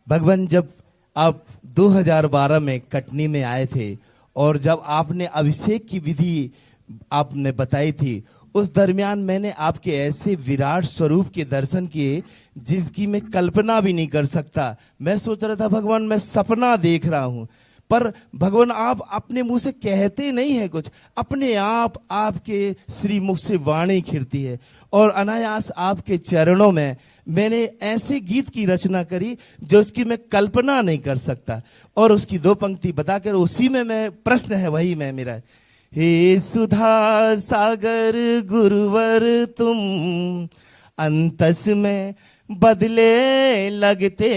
भगवान, जब आप 2012 में कटनी में आए थे और जब आपने अभिषेक की विधि आपने बताई थी, उस दरमियान मैंने आपके ऐसे विराट स्वरूप के दर्शन किए जिसकी मैं कल्पना भी नहीं कर सकता। मैं सोच रहा था भगवान मैं सपना देख रहा हूं, पर भगवान आप अपने मुंह से कहते नहीं है कुछ, अपने आप आपके श्रीमुख से वाणी खिरती है और अनायास आपके चरणों में मैंने ऐसे गीत की रचना करी जो उसकी मैं कल्पना नहीं कर सकता। और उसकी दो पंक्ति बताकर उसी में मैं प्रश्न है वही मैं मेरा, हे सुधा सागर गुरुवर तुम अंतस में बदले लगते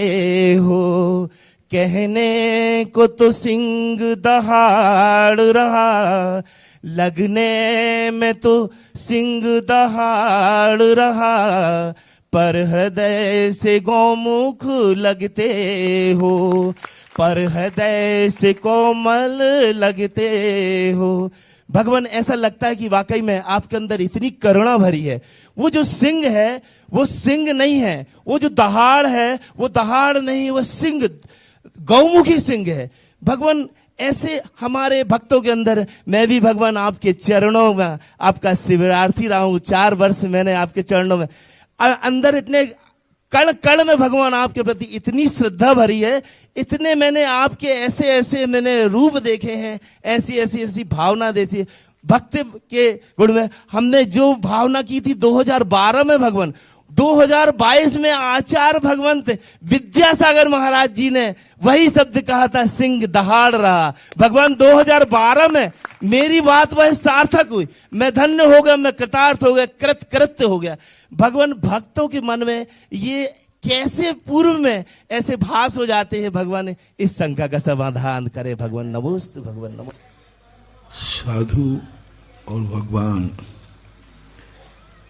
हो, कहने को तो सिंह दहाड़ रहा, लगने में तो सिंह दहाड़ रहा, पर हृदय से गौमुख लगते हो, पर हृदय से कोमल लगते हो। भगवान ऐसा लगता है कि वाकई में आपके अंदर इतनी करुणा भरी है। वो जो सिंह है वो सिंह नहीं है, वो जो दहाड़ है वो दहाड़ नहीं, वो सिंह गौमुखी सिंह है। भगवान ऐसे हमारे भक्तों के अंदर, मैं भी भगवान आपके चरणों में आपका शिवरार्थी रहा हूं। 4 वर्ष मैंने आपके चरणों में अंदर इतने कण कण में भगवान आपके प्रति इतनी श्रद्धा भरी है, इतने मैंने आपके ऐसे ऐसे मैंने रूप देखे हैं, ऐसी ऐसी ऐसी भावना देखी भक्ति के गुण में। हमने जो भावना की थी 2012 में भगवान, 2022 में आचार्य भगवंत विद्यासागर महाराज जी ने वही शब्द कहा था, सिंह दहाड़ रहा। भगवान 2012 में मेरी बात वह सार्थक हुई, मैं धन्य हो गया, मैं कृतार्थ हो गया, कृत्य हो गया। भगवान भक्तों के मन में ये कैसे पूर्व में ऐसे भास हो जाते हैं, भगवान इस शंका का समाधान करे। भगवान नमोस्तु, भगवान नमो। साधु और भगवान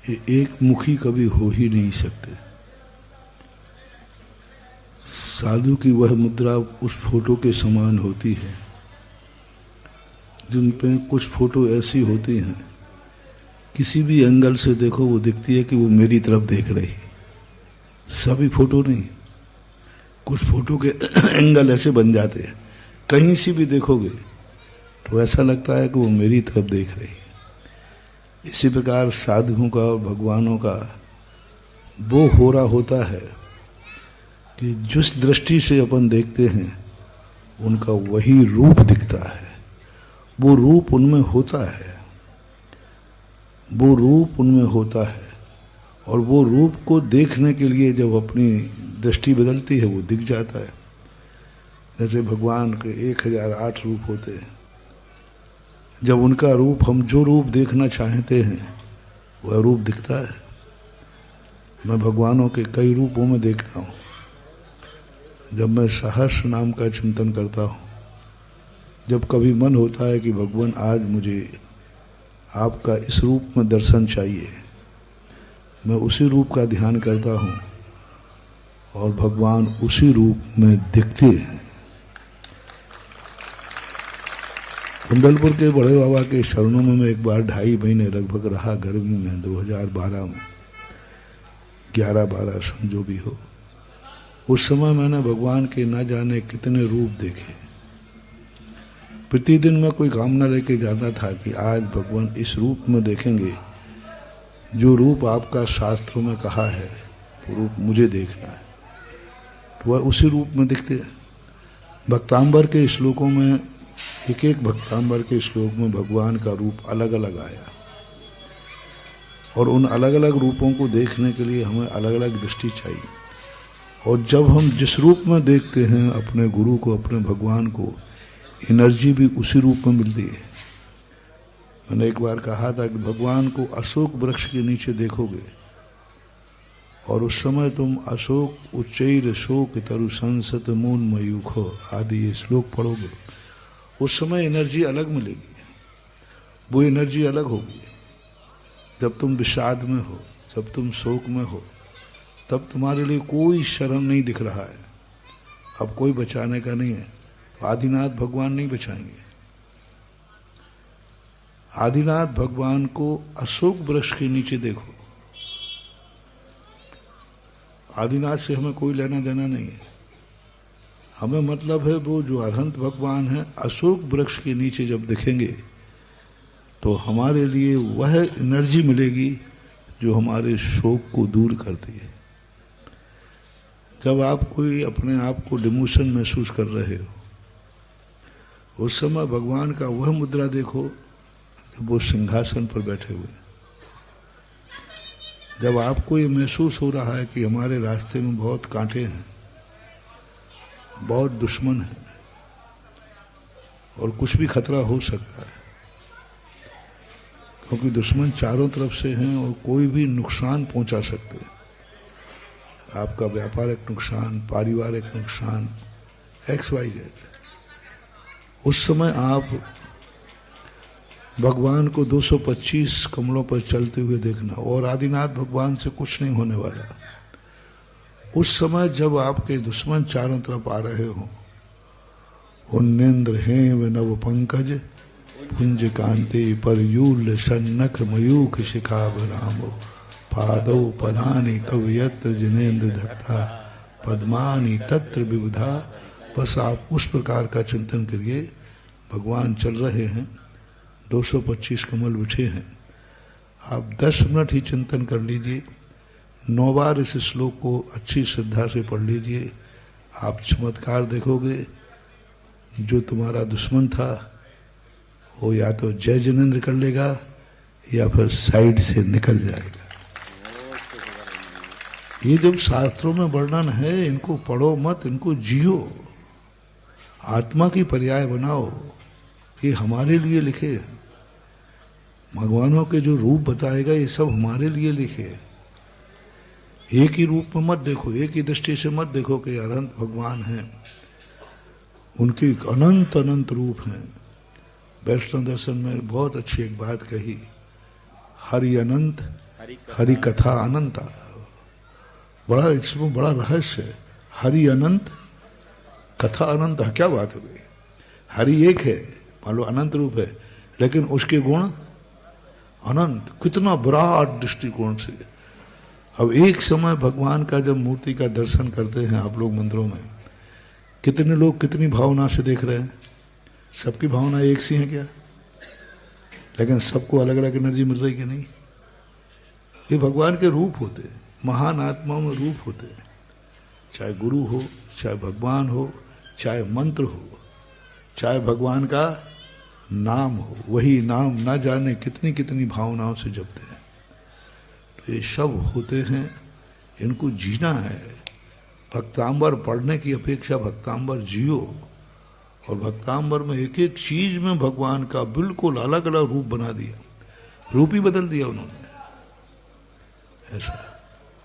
ये एक मुखी कभी हो ही नहीं सकते। साधु की वह मुद्रा उस फोटो के समान होती है, जिन पे कुछ फोटो ऐसी होती हैं किसी भी एंगल से देखो वो दिखती है कि वो मेरी तरफ देख रही। सभी फोटो नहीं, कुछ फोटो के एंगल ऐसे बन जाते हैं, कहीं से भी देखोगे तो ऐसा लगता है कि वो मेरी तरफ देख रही। इसी प्रकार साधुओं का और भगवानों का वो हो रहा होता है कि जिस दृष्टि से अपन देखते हैं उनका वही रूप दिखता है, वो रूप उनमें होता है, वो रूप उनमें होता है। और वो रूप को देखने के लिए जब अपनी दृष्टि बदलती है वो दिख जाता है। जैसे भगवान के 1008 रूप होते हैं, जब उनका रूप हम जो रूप देखना चाहते हैं वह रूप दिखता है। मैं भगवानों के कई रूपों में देखता हूँ। जब मैं सहस्र नाम का चिंतन करता हूँ, जब कभी मन होता है कि भगवान आज मुझे आपका इस रूप में दर्शन चाहिए, मैं उसी रूप का ध्यान करता हूँ और भगवान उसी रूप में दिखते हैं। कुंडलपुर के बड़े बाबा के शरणों में मैं एक बार 2.5 महीने लगभग रहा, गर्मी में 2012 में, 11-12 सन जो भी हो। उस समय मैंने भगवान के न जाने कितने रूप देखे। प्रतिदिन मैं कोई कामना लेके जाता था कि आज भगवान इस रूप में देखेंगे, जो रूप आपका शास्त्रों में कहा है वो रूप मुझे देखना है। तो वह उसी रूप में दिखते हैं। भक्तांबर के श्लोकों में, एक एक भक्तांबर के श्लोक में भगवान का रूप अलग अलग आया, और उन अलग अलग रूपों को देखने के लिए हमें अलग अलग दृष्टि चाहिए। और जब हम जिस रूप में देखते हैं अपने गुरु को, अपने भगवान को, एनर्जी भी उसी रूप में मिलती है। मैंने एक बार कहा था कि भगवान को अशोक वृक्ष के नीचे देखोगे और उस समय तुम अशोक उच्चैर शोक तरु संसत मून मयूखो आदि ये श्लोक पढ़ोगे, उस समय एनर्जी अलग मिलेगी। वो एनर्जी अलग होगी जब तुम विषाद में हो, जब तुम शोक में हो, तब तुम्हारे लिए कोई शरण नहीं दिख रहा है, अब कोई बचाने का नहीं है। तो आदिनाथ भगवान नहीं बचाएंगे। आदिनाथ भगवान को अशोक वृक्ष के नीचे देखो। आदिनाथ से हमें कोई लेना देना नहीं है। हमें मतलब है वो जो अरहंत भगवान है अशोक वृक्ष के नीचे जब दिखेंगे तो हमारे लिए वह एनर्जी मिलेगी जो हमारे शोक को दूर करती है। जब आप कोई अपने आप को डिमोशन महसूस कर रहे हो उस समय भगवान का वह मुद्रा देखो जब वो सिंहासन पर बैठे हुए। जब आपको ये महसूस हो रहा है कि हमारे रास्ते में बहुत कांटे हैं, बहुत दुश्मन है और कुछ भी खतरा हो सकता है, क्योंकि दुश्मन चारों तरफ से हैं और कोई भी नुकसान पहुंचा सकते हैं। आपका व्यापारिक नुकसान, पारिवारिक नुकसान, XYZ। उस समय आप भगवान को 225 कमलों पर चलते हुए देखना और आदिनाथ भगवान से कुछ नहीं होने वाला। उस समय जब आपके दुश्मन चारों तरफ आ रहे हो, उन्नेन्द्र हेम नव पंकज पुंज कांति पर यूल सन्नख मयूख शिखाभरामो पादौ पदानि तव यत्र जिनेन्द्र धत्ता पद्मानि तत्र विबुधा। बस आप उस प्रकार का चिंतन करिए। भगवान चल रहे हैं, 225 कमल बिछे हैं। आप 10 मिनट ही चिंतन कर लीजिए, 9 बार इस श्लोक को अच्छी श्रद्धा से पढ़ लीजिए। आप चमत्कार देखोगे। जो तुम्हारा दुश्मन था वो या तो जय जिनेन्द्र कर लेगा या फिर साइड से निकल जाएगा। ये जब शास्त्रों में वर्णन है, इनको पढ़ो मत, इनको जियो, आत्मा की पर्याय बनाओ। ये हमारे लिए लिखे हैं। भगवानों के जो रूप बताएगा ये सब हमारे लिए लिखे हैं। एक ही रूप में मत देखो, एक ही दृष्टि से मत देखो कि अनंत भगवान हैं। उनके अनंत अनंत रूप हैं। वैष्णव दर्शन में बहुत अच्छी एक बात कही, हरि अनंत हरि कथा अनंता। बड़ा इसमें बड़ा रहस्य है। हरि अनंत कथा अनंत। क्या बात हो गई? हरि एक है, मान लो अनंत रूप है, लेकिन उसके गुण अनंत। कितना विराट दृष्टिकोण से। अब एक समय भगवान का जब मूर्ति का दर्शन करते हैं आप लोग मंदिरों में, कितने लोग कितनी भावना से देख रहे हैं। सबकी भावना एक सी है क्या? लेकिन सबको अलग अलग एनर्जी मिल रही कि नहीं? ये भगवान के रूप होते हैं, महान आत्माओं में रूप होते हैं। चाहे गुरु हो, चाहे भगवान हो, चाहे मंत्र हो, चाहे भगवान का नाम हो, वही नाम ना जाने कितनी कितनी भावनाओं से जपते हैं। तो ये सब होते हैं, इनको जीना है। भक्तांबर पढ़ने की अपेक्षा भक्तांबर जियो। और भक्तांबर में एक एक चीज में भगवान का बिल्कुल अलग अलग रूप बना दिया, रूप ही बदल दिया उन्होंने। ऐसा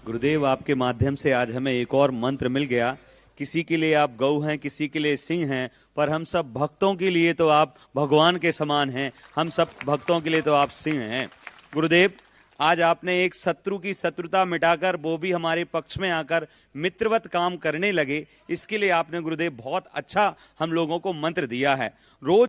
गुरुदेव, आपके माध्यम से आज हमें एक और मंत्र मिल गया। किसी के लिए आप गौ हैं, किसी के लिए सिंह हैं, पर हम सब भक्तों के लिए तो आप भगवान के समान हैं। हम सब भक्तों के लिए तो आप सिंह हैं। गुरुदेव, आज आपने एक शत्रु की शत्रुता मिटाकर वो भी हमारे पक्ष में आकर मित्रवत काम करने लगे, इसके लिए आपने गुरुदेव बहुत अच्छा हम लोगों को मंत्र दिया है। रोज